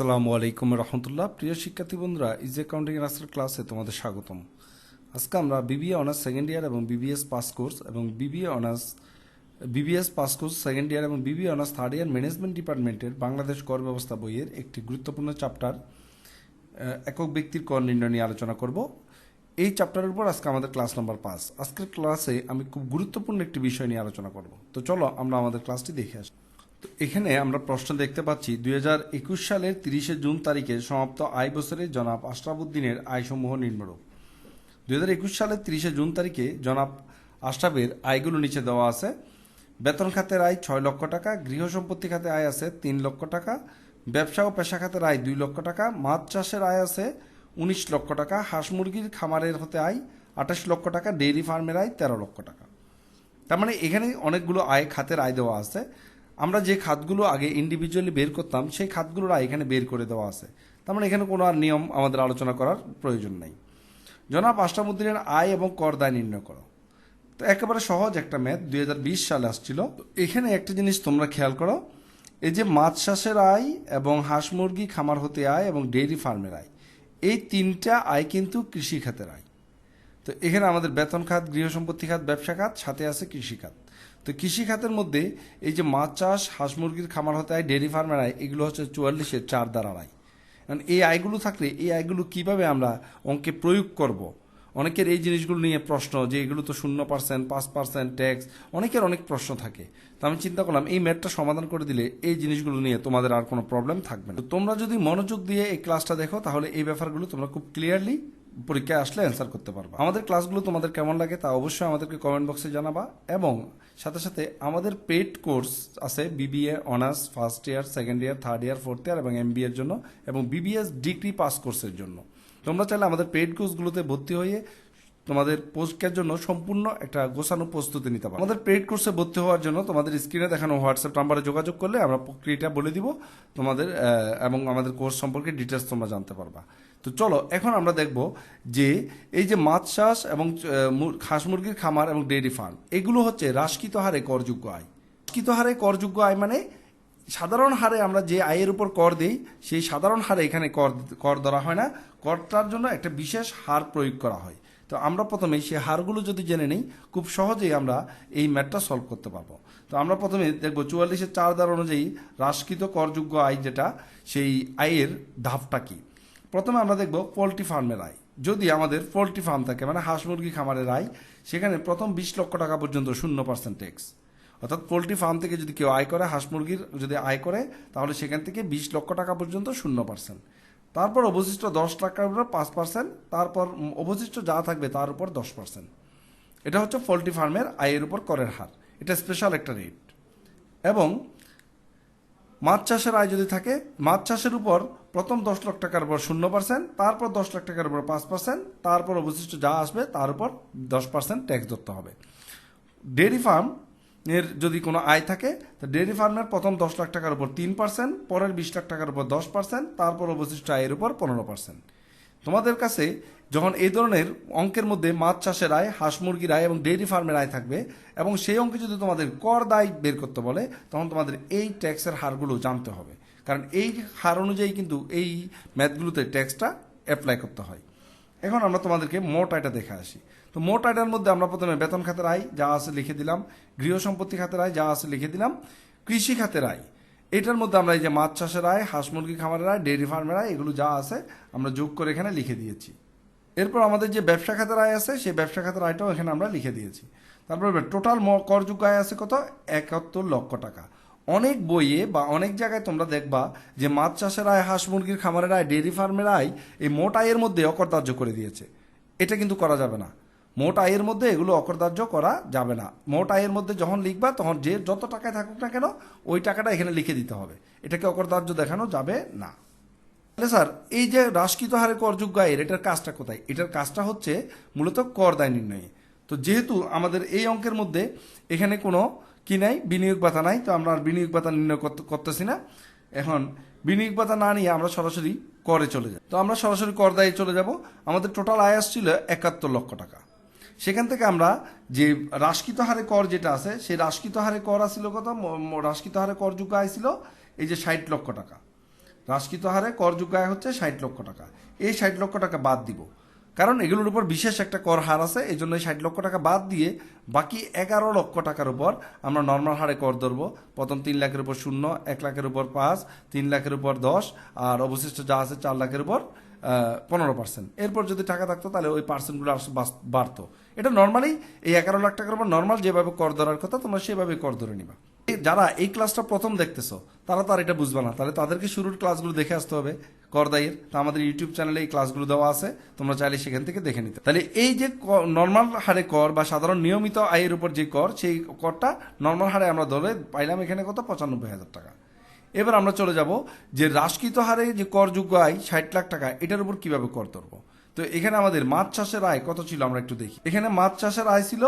আসসালামু আলাইকুম রহমতুল্লাহ। প্রিয় শিক্ষার্থী বন্ধুরা, ইজ অ্যাকাউন্টিং এর আজকের ক্লাসে তোমাদের স্বাগতম। আজকে আমরা বিবিএ অনার্স সেকেন্ড ইয়ার এবং বিবিএস পাস কোর্স এবং BBS pass course second year এবং BBA honours third year management ডিপার্টমেন্টের বাংলাদেশ কর ব্যবস্থা বইয়ের একটি গুরুত্বপূর্ণ চ্যাপ্টার একক ব্যক্তির কর নির্ণয় নিয়ে আলোচনা করব। এই চ্যাপ্টারের উপর আজকে আমাদের ক্লাস নাম্বার 5। আজকের ক্লাসে আমি খুব গুরুত্বপূর্ণ একটি বিষয় নিয়ে আলোচনা করব। তো চলো আমরা আমাদের ক্লাসটি দেখে আসি। তো এখানে আমরা প্রশ্ন দেখতে পাচ্ছি 2021 সালের 30 জুন তারিখে সমাপ্ত আয় বছরে জনাব আশরাফুদ্দিনের আয়সমূহ নিম্নরূপ। 2021 সালের 30 জুন তারিখে জনাব আশরাফের আয়গুলো নিচে দেওয়া আছে। বেতন খাতের আয় 6 লক্ষ টাকা, গৃহ সম্পত্তি খাতে আয় আছে 3 লক্ষ টাকা, ব্যবসা ও পেশা খাতের আয় 2 লক্ষ টাকা, মাছ চাষের আয় আছে 19 লক্ষ টাকা, হাঁস মুরগির খামারের হতে আয় 28 লক্ষ টাকা, ডেইরি ফার্মের আয় 13 লক্ষ টাকা। তার মানে এখানে অনেকগুলো আয় খাতের আয় দেওয়া আছে। আমরা যে খাতগুলো আগে ইন্ডিভিজুয়ালি বের করতাম সেই খাতগুলোর আয় এখানে বের করে দেওয়া আছে। তার মানে এখানে কোনো আর নিয়ম আমাদের আলোচনা করার প্রয়োজন নাই। জনাব আশরাফুদ্দিনের আয় এবং কর দায় নির্ণয় করো। তো একেবারে সহজ একটা ম্যাথ, 2020 সালে আসছিল। তো এখানে একটা জিনিস তোমরা খেয়াল করো, এই যে মাছ চাষের আয় এবং হাঁস মুরগি খামার হতে আয় এবং ডেইরি ফার্মের আয়, এই তিনটা আয় কিন্তু কৃষি খাতের আয়। তো এখানে আমাদের বেতন খাত, গৃহ সম্পত্তি খাত, ব্যবসা খাত, সাথে আছে কৃষি খাত। তো কৃষি খাতের মধ্যে এই যে মাছ চাষ, হাঁস মুরগির খামার হতে আয়, ডেইরি ফার্মের আয়, এগুলো হচ্ছে 44-এর 4 দ্বারা আয়। কারণ এই আয়গুলো থাকলে এই আয়গুলো কিভাবে আমরা অঙ্কে প্রয়োগ করব, অনেকের এই জিনিসগুলো নিয়ে প্রশ্ন, যে এগুলো তো 0%, 5% ট্যাক্স, অনেকের অনেক প্রশ্ন থাকে। তো আমি চিন্তা করলাম এই ম্যাথটা সমাধান করে দিলে এই জিনিসগুলো নিয়ে তোমাদের আর কোনো প্রবলেম থাকবে না। তো তোমরা যদি মনোযোগ দিয়ে এই ক্লাসটা দেখো তাহলে এই ব্যাপারগুলো তোমরা খুব ক্লিয়ারলি পরীক্ষায় আসলে অ্যান্সার করতে পারবা। আমাদের ক্লাসগুলো তোমাদের কেমন লাগে তা অবশ্যই আমাদেরকে কমেন্ট বক্সে জানাবা। এবং সাথে সাথে আমাদের পেড কোর্স আছে BBA honours first year, second year, third year, fourth year এবং এমবিএ এর জন্য এবং বিবিএস ডিগ্রি পাস কোর্সের জন্য। তোমরা চাইলে আমাদের পেড কোর্সগুলোতে ভর্তি হয়ে তোমাদের পরীক্ষার জন্য সম্পূর্ণ একটা গোছানো প্রস্তুতি নিতে পারো। আমাদের পেড কোর্সে ভর্তি হওয়ার জন্য তোমাদের স্ক্রিনে দেখানো হোয়াটসঅ্যাপ নাম্বারে যোগাযোগ করলে আমরা প্রক্রিয়াটা বলে দিব তোমাদের, এবং আমাদের কোর্স সম্পর্কে ডিটেলস তোমরা জানতে পারবা। তো চলো এখন আমরা দেখব যে এই যে মাছ চাষ এবং হাঁস মুরগির খামার এবং ডেইরি ফার্ম, এগুলো হচ্ছে হ্রাসকৃত হারে করযোগ্য আয়। হ্রাসকৃত হারে করযোগ্য আয় মানে সাধারণ হারে আমরা যে আয়ের উপর কর দিই সেই সাধারণ হারে এখানে কর ধরা হয় না, করটার জন্য একটা বিশেষ হার প্রয়োগ করা হয়। তো আমরা প্রথমে সেই হারগুলো যদি জেনে নিই খুব সহজেই আমরা এই ম্যাথটা সলভ করতে পারবো। তো আমরা প্রথমে দেখবো 44-এর 4 দ্বার অনুযায়ী হ্রাসকৃত করযোগ্য আয় যেটা, সেই আয়ের ধাপটা কি। প্রথমে আমরা দেখব পোলট্রি ফার্মের আয়। যদি আমাদের পোলট্রি ফার্ম থাকে মানে হাঁস মুরগি খামারের আয়, সেখানে প্রথম 20 লক্ষ টাকা পর্যন্ত 0% ট্যাক্স। অর্থাৎ পোলট্রি ফার্ম থেকে যদি কেউ আয় করে, হাঁস মুরগির যদি আয় করে, তাহলে সেখান থেকে 20 লক্ষ টাকা পর্যন্ত 0%। তারপর অবশিষ্ট 10 লাখ টাকার উপর 5%, তারপর অবশিষ্ট যা থাকবে তার উপর 10%। এটা হচ্ছে পোলট্রি ফার্মের আয়ের উপর করের হার, এটা স্পেশাল একটা রেট। এবং মাছ চাষের আয় যদি থাকে, মাছ চাষের উপর প্রথম 10 লাখ টাকার উপর 0%, তারপর 10 লাখ টাকার উপর 5%, তারপর অবশিষ্ট যা আসবে তার উপর 10% ট্যাক্স ধরতে হবে। ডেইরি ফার্ম এর যদি কোনো আয় থাকে, তো ডেইরি ফার্মের প্রথম 10 লাখ টাকার উপর 3%, পরের 20 লাখ টাকার উপর 10%, তারপর অবশিষ্ট আয়ের উপর 15%। তোমাদের কাছে যখন এই ধরনের অঙ্কের মধ্যে মাছ চাষের আয়, হাঁস মুরগির আয় এবং ডেইরি ফার্মের আয় থাকবে এবং সেই অঙ্কে যদি তোমাদের কর দায় বের করতে বলে, তখন তোমাদের এই ট্যাক্সের হারগুলো জানতে হবে। কারণ এই হার অনুযায়ী কিন্তু এই ম্যাথগুলোতে ট্যাক্সটা অ্যাপ্লাই করতে হয়। এখন আমরা তোমাদেরকে মোট আয়টা দেখে আসি। তো মোট আয়টার মধ্যে আমরা প্রথমে বেতন খাতের আয় যা আছে লিখে দিলাম, গৃহ সম্পত্তি খাতের আয় যা আছে লিখে দিলাম, কৃষি খাতের আয় এটার মধ্যে আমরা এই যে মাছ চাষের আয়, হাঁস মুরগি খামারের আয়, ডেইরি ফার্মের আয়, এগুলো যা আছে আমরা যোগ করে এখানে লিখে দিয়েছি। এরপর আমাদের যে ব্যবসা খাতের আয় আছে সেই ব্যবসা খাতের আয়টাও এখানে আমরা লিখে দিয়েছি। তারপর টোটাল করযোগ্য আয় আছে কত, 71 লক্ষ টাকা। অনেক বইয়ে বা অনেক জায়গায় তোমরা দেখবা যে মাছ চাষের আয়, হাঁস মুরগির খামারের আয়, ডেইরি ফার্মের আয় এই মোট আয়ের মধ্যে অকরদার্য করে দিয়েছে। এটা কিন্তু করা যাবে না। মোট আয়ের মধ্যে এগুলো অকরদার্য করা যাবে না। মোট আয়ের মধ্যে যখন লিখবা তখন যে যত টাকায় থাকুক না কেন ওই টাকাটা এখানে লিখে দিতে হবে, এটাকে অকরদার্য দেখানো যাবে না। তাহলে স্যার এই যে হ্রাসকৃত হারে করযোগ্য আয়ের এটার কাজটা কোথায়? এটার কাজটা হচ্ছে মূলত কর দায় নির্ণয়ে। তো যেহেতু আমাদের এই অঙ্কের মধ্যে এখানে কোনো কি নাই, বিনিয়োগ ভাতা নাই, তো আমরা আর বিনিয়োগ ভাতা নির্ণয় করতেছি না। এখন বিনিয়োগ ভাতা না নিয়ে আমরা সরাসরি করে চলে যাব। তো আমরা সরাসরি কর দায়ে চলে যাব। আমাদের টোটাল আয় আসছিল 71 লক্ষ টাকা। সেখান থেকে আমরা যে হ্রাসকৃত হারে কর যেটা আছে সেই হ্রাসকৃত হারে কর আসছিল কত, হ্রাসকৃত হারে করযোগ্য আয় ছিল এই যে 60 লক্ষ টাকা। হ্রাসকৃত হারে করযোগ্য আয় হচ্ছে 60 লক্ষ টাকা। এই 60 লক্ষ টাকা বাদ দিব, কারণ এগুলোর উপর বিশেষ একটা কর হার আছে, এই জন্য 60 লক্ষ টাকা বাদ দিয়ে বাকি 11 লক্ষ টাকার উপর আমরা নর্মাল হারে কর ধরবো। প্রথম 3 লাখের উপর 0, 1 লাখের উপর 5, 3 লাখের উপর 10, আর অবশিষ্ট যা আছে 4 লাখের উপর 15%। এরপর যদি টাকা থাকতো তাহলে ওই পার্সেন্টগুলো বাড়তো। এটা নর্মালি এই 11 লাখ টাকার উপর নর্মাল যেভাবে কর ধরার কথা তোমরা সেভাবে কর ধরে নিবা। যারা এই ক্লাসটা প্রথম দেখতেছো তারা তো আর এটা বুঝবে না, তাহলে তাদেরকে শুরুর ক্লাসগুলো দেখে আসতে হবে কর দায়ের। তো আমাদের ইউটিউব চ্যানেলে এই ক্লাসগুলো দেওয়া আছে, তোমরা চাইলে সেখান থেকে দেখে নিতে। তাহলে এই যে নর্মাল হারে কর বা সাধারণ নিয়মিত আয়ের উপর যে কর, সেই করটা নর্মাল হারে আমরা ধরে পাইলাম এখানে কত 95,000 টাকা। এবার আমরা চলে যাব যে হ্রাসকৃত হারে যে করযোগ্য আয় 60 লাখ টাকা, এটার উপর কিভাবে কর ধরবো। তো এখানে আমাদের মাছ চাষের আয় কত ছিল আমরা একটু দেখি। এখানে মাছ চাষের আয় ছিল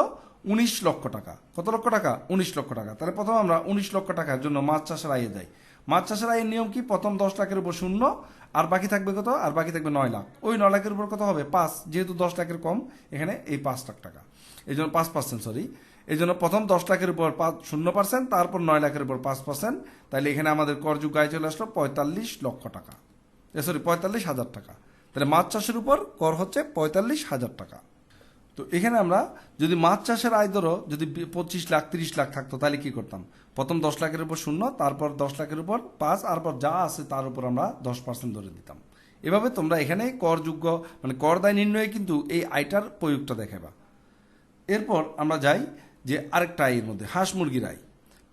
19 লক্ষ টাকা। কত লক্ষ টাকা? 19 লক্ষ টাকা। তাহলে প্রথম আমরা 19 লক্ষ টাকার জন্য মাছ চাষের আয়ে যাই। মাছ চাষের আয়ের নিয়ম কি? প্রথম 10 লাখের উপর 0, আর বাকি থাকবে কত? আর বাকি থাকবে 9 লাখ। ওই 9 লাখের উপর কত হবে? 5, যেহেতু 10 লাখের কম এখানে এই 5 লাখ টাকা, এই জন্য 5%, সরি, এই জন্য প্রথম 10 লাখের উপর 0%, তারপর 9 লাখের উপর 5%। তাহলে এখানে আমাদের করযোগ্য আয় চলে আসলো 45 লক্ষ টাকা, সরি 45,000 টাকা। তাহলে মাছ চাষের উপর কর হচ্ছে 45,000 টাকা। তো এখানে আমরা যদি মাছ চাষের আয় ধরো যদি 25 লাখ 30 লাখ থাকতো তাহলে কি করতাম? প্রথম 10 লাখের উপর 0, তারপর 10 লাখের উপর 5, তারপর যা আছে তার উপর আমরা 10% ধরে দিতাম। এভাবে তোমরা এখানে করযোগ্য মানে কর দায় নির্ণয়ে কিন্তু এই আয়টার প্রয়োগটা দেখাবা। এরপর আমরা যাই যে আরেকটা আয়ের মধ্যে হাঁস মুরগির আয়।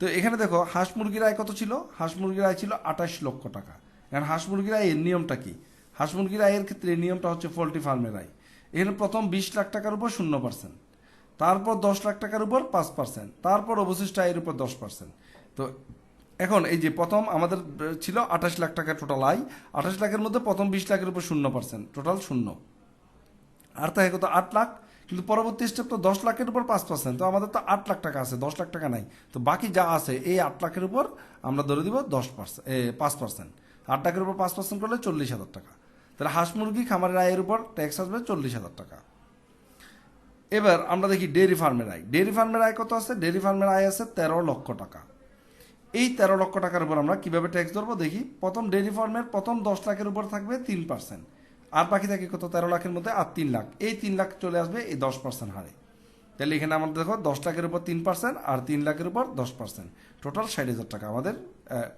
তো এখানে দেখো হাঁস মুরগির আয় কত ছিল? হাঁস মুরগির আয় ছিল 28 লক্ষ টাকা। এখন হাঁস মুরগির আয়ের নিয়মটা কি? হাঁস মুরগির আয়ের ক্ষেত্রে নিয়মটা হচ্ছে পোল্ট্রি ফার্মের আয়। এখানে প্রথম 20 লাখ টাকার উপর 0%, তারপর 10 লাখ টাকার উপর 5%, তারপর অবশিষ্ট আয়ের উপর 10%। তো এখন এই যে প্রথম আমাদের ছিল 28 লাখ টাকা টোটাল আয়, 28 লাখের মধ্যে প্রথম 20 লাখের উপর 0%, টোটাল 0, আর তাই কত 8 লাখ। কিন্তু পরবর্তী স্টেপ তো 10 লাখের উপর 5%, তো আমাদের তো 8 লাখ টাকা আছে, 10 লাখ টাকা নাই। তো বাকি যা আছে এই 8 লাখের উপর আমরা ধরে দিব 5%। 8 লাখের উপর 5% করলে 40,000 টাকা। তাহলে হাঁস মুরগি খামারের আয়ের উপর ট্যাক্স আসবে 40,000 টাকা। এবার আমরা দেখি ডেয়ারি ফার্মের আয়। ডেয়ারি ফার্মের আয় কত আছে? ডেয়ারি ফার্মের আয় আছে 13 লক্ষ টাকা। এই 13 লক্ষ টাকার উপর আমরা কিভাবে ট্যাক্স ধরবো দেখি। প্রথম ডেয়ারি ফার্মের প্রথম 10 লাখের উপর থাকবে 3%, আর বাকি থাকে কত? 13 লাখের মধ্যে আর 3 লাখ, এই 3 লাখ চলে আসবে এই 10% হারে। তাহলে এখানে আমাদের দেখো 10 লাখের উপর 3% আর 3 লাখের উপর 10%, টোটাল 60,000 টাকা আমাদের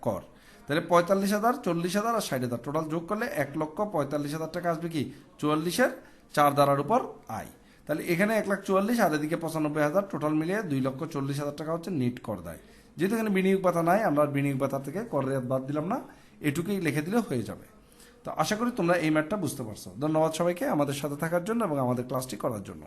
কর। তাহলে 45,000, 40,000 আর 60,000 টোটাল যোগ করলে 1,45,000 টাকা আসবে কি 44-এর 4 দ্বারার উপর আয়। তাহলে এখানে 1,44,000 আর এদিকে 95,000, টোটাল মিলিয়ে 2,40,000 টাকা হচ্ছে নেট কর দেয়। যেহেতু এখানে বিনিয়োগ ভাতা নাই, আমরা বিনিয়োগ ভাতা থেকে কর রেয়াত বাদ দিলাম না, এটুকুই লিখে দিলে হয়ে যাবে। তো আশা করি তোমরা এই ম্যাথটা বুঝতে পারছো। ধন্যবাদ সবাইকে আমাদের সাথে থাকার জন্য এবং আমাদের ক্লাসটি করার জন্য।